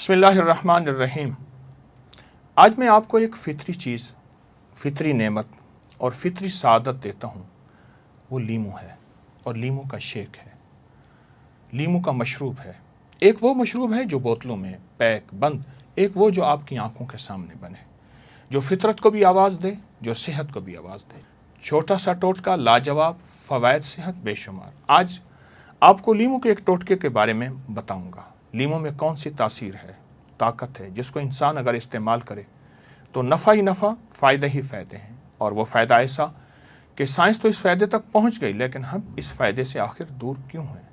बिस्मिल्लाहिर्रहमानिर्रहीम। आज मैं आपको एक फ़ितरी चीज़, फ़ितरी नेमत और फ़ितरी सआदत देता हूँ। वो लीमू है और लीमू का शेक है, लीमू का मशरूब है। एक वो मशरूब है जो बोतलों में पैक बंद, एक वो जो आपकी आंखों के सामने बने, जो फितरत को भी आवाज़ दे, जो सेहत को भी आवाज़ दे। छोटा सा टोटका, लाजवाब फ़वाइद, सेहत बेशुमार। आज आपको लीमू के एक टोटके के बारे में बताऊंगा। लीमू में कौन सी तासीर है, ताकत है, जिसको इंसान अगर इस्तेमाल करे तो नफ़ा ही नफ़ा, फ़ायदे ही फ़ायदे हैं। और वो फ़ायदा ऐसा कि साइंस तो इस फ़ायदे तक पहुंच गई, लेकिन हम इस फ़ायदे से आखिर दूर क्यों हैं।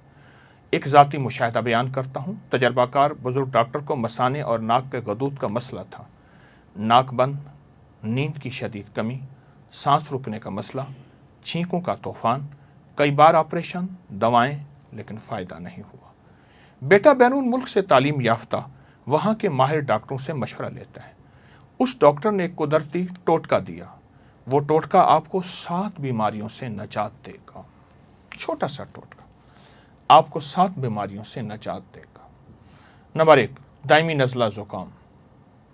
एक ज़ाती मुशाहिदा बयान करता हूँ। तजर्बाकार बुज़ुर्ग डॉक्टर को मसाने और नाक के गदूद का मसला था। नाक बंद, नींद की शदीद कमी, सांस रुकने का मसला, छींकों का तूफ़ान, कई बार ऑपरेशन, दवाएं, लेकिन फ़ायदा नहीं हुआ। बेटा बैरून मुल्क से तालीम याफ्ता वहाँ के माहिर डॉक्टरों से मशवरा लेता है। उस डॉक्टर ने एक कुदरती टोटका दिया। वो टोटका आपको 7 बीमारियों से निजात देगा। छोटा सा टोटका आपको 7 बीमारियों से निजात देगा। नंबर 1, दायमी नज़ला ज़ुकाम।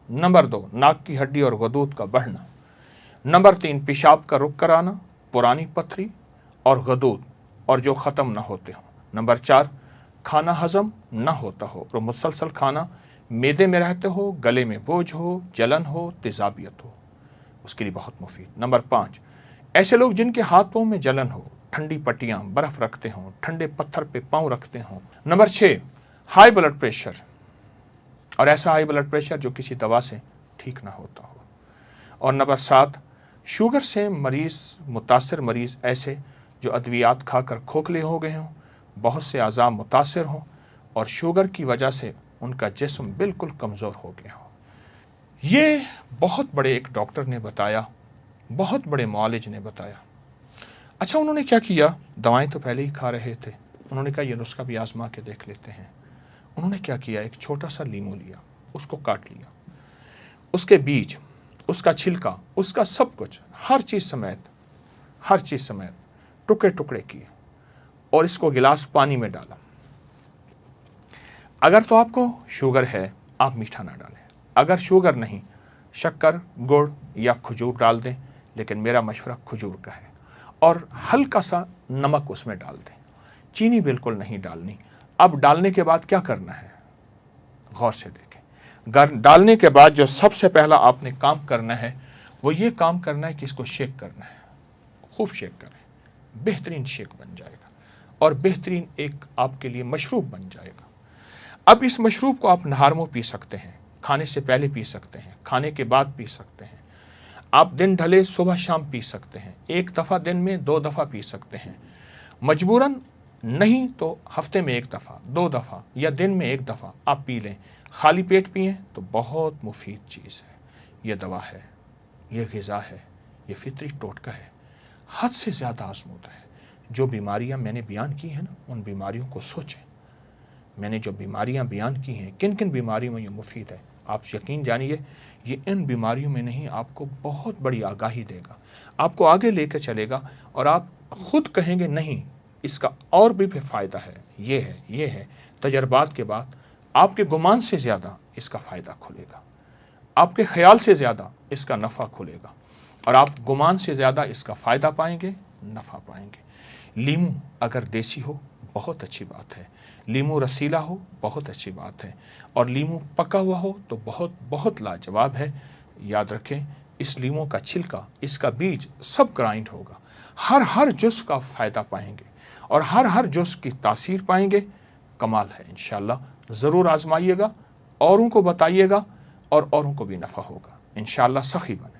नंबर 2, नाक की हड्डी और गदूद का बढ़ना। नंबर 3, पेशाब का रुक कराना, पुरानी पथरी और गदूद और जो ख़त्म ना होते हों। नंबर 4, खाना हजम ना होता हो और मुसलसल खाना मैदे में रहते हो, गले में बोझ हो, जलन हो, तेजाबियत हो, उसके लिए बहुत मुफीद। नंबर 5, ऐसे लोग जिनके हाथ पाँव में जलन हो, ठंडी पट्टियाँ, बर्फ़ रखते हों, ठंडे पत्थर पे पाँव रखते हों। नंबर 6, हाई ब्लड प्रेशर, और ऐसा हाई ब्लड प्रेशर जो किसी दवा से ठीक ना होता हो। और नंबर 7, शुगर से मुतासर मरीज़, ऐसे जो अद्वियात खाकर खोखले हो गए हों, बहुत से अज़ा मुतासर हों और शुगर की वजह से उनका जिस्म बिल्कुल कमज़ोर हो गया हो। ये बहुत बड़े एक डॉक्टर ने बताया, बहुत बड़े मुआलिज ने बताया। अच्छा, उन्होंने क्या किया? दवाएं तो पहले ही खा रहे थे। उन्होंने कहा ये नुस्खा भी आजमा के देख लेते हैं। उन्होंने क्या किया? एक छोटा सा लीमू लिया, उसको काट लिया, उसके बीज, उसका छिलका, उसका सब कुछ, हर चीज़ समेत टुकड़े टुकड़े किए और इसको गिलास पानी में डाला। अगर तो आपको शुगर है, आप मीठा ना डालें। अगर शुगर नहीं, शक्कर, गुड़ या खजूर डाल दें, लेकिन मेरा मशवरा खजूर का है। और हल्का सा नमक उसमें डाल दें, चीनी बिल्कुल नहीं डालनी। अब डालने के बाद क्या करना है, गौर से देखें। डालने के बाद जो सबसे पहला आपने काम करना है वो ये काम करना है कि इसको शेक करना है। खूब शेक करें, बेहतरीन शेक बन जाएगा और बेहतरीन एक आपके लिए मशरूब बन जाएगा। अब इस मशरूब को आप नहार में पी सकते हैं, खाने से पहले पी सकते हैं, खाने के बाद पी सकते हैं। आप दिन ढले सुबह शाम पी सकते हैं, एक दफ़ा दिन में 2 दफ़ा पी सकते हैं। मजबूरन नहीं तो हफ्ते में 1 दफ़ा, 2 दफ़ा या दिन में 1 दफ़ा आप पी लें। खाली पेट पिएं तो बहुत मुफीद चीज़ है। ये दवा है, ये ग़िज़ा है, ये फितरी टोटका है, हद से ज़्यादा आज़मूदा है। जो बीमारियां मैंने बयान की हैं ना, उन बीमारियों को सोचें। मैंने जो बीमारियां बयान की हैं, किन किन बीमारियों में ये मुफीद है, आप यकीन जानिए ये इन बीमारियों में नहीं, आपको बहुत बड़ी आगाही देगा, आपको आगे लेकर चलेगा और आप ख़ुद कहेंगे नहीं इसका और भी फ़ायदा है, ये है। तजर्बात के बाद आपके गुमान से ज़्यादा इसका फ़ायदा खुलेगा, आपके ख्याल से ज़्यादा इसका नफ़ा खुलेगा और आप गुमान से ज़्यादा इसका फ़ायदा पाएंगे, नफ़ा पाएंगे। लीमू अगर देसी हो बहुत अच्छी बात है, लीमू रसीला हो बहुत अच्छी बात है, और लीमू पका हुआ हो तो बहुत बहुत लाजवाब है। याद रखें, इस लीमू का छिलका, इसका बीज सब ग्राइंड होगा। हर जुज़ का फ़ायदा पाएंगे और हर जुज़ की तासीर पाएंगे। कमाल है। इंशाअल्लाह ज़रूर आजमाइएगा, औरों को बताइएगा और औरों को भी नफ़ा होगा। इंशाअल्लाह सखी बने।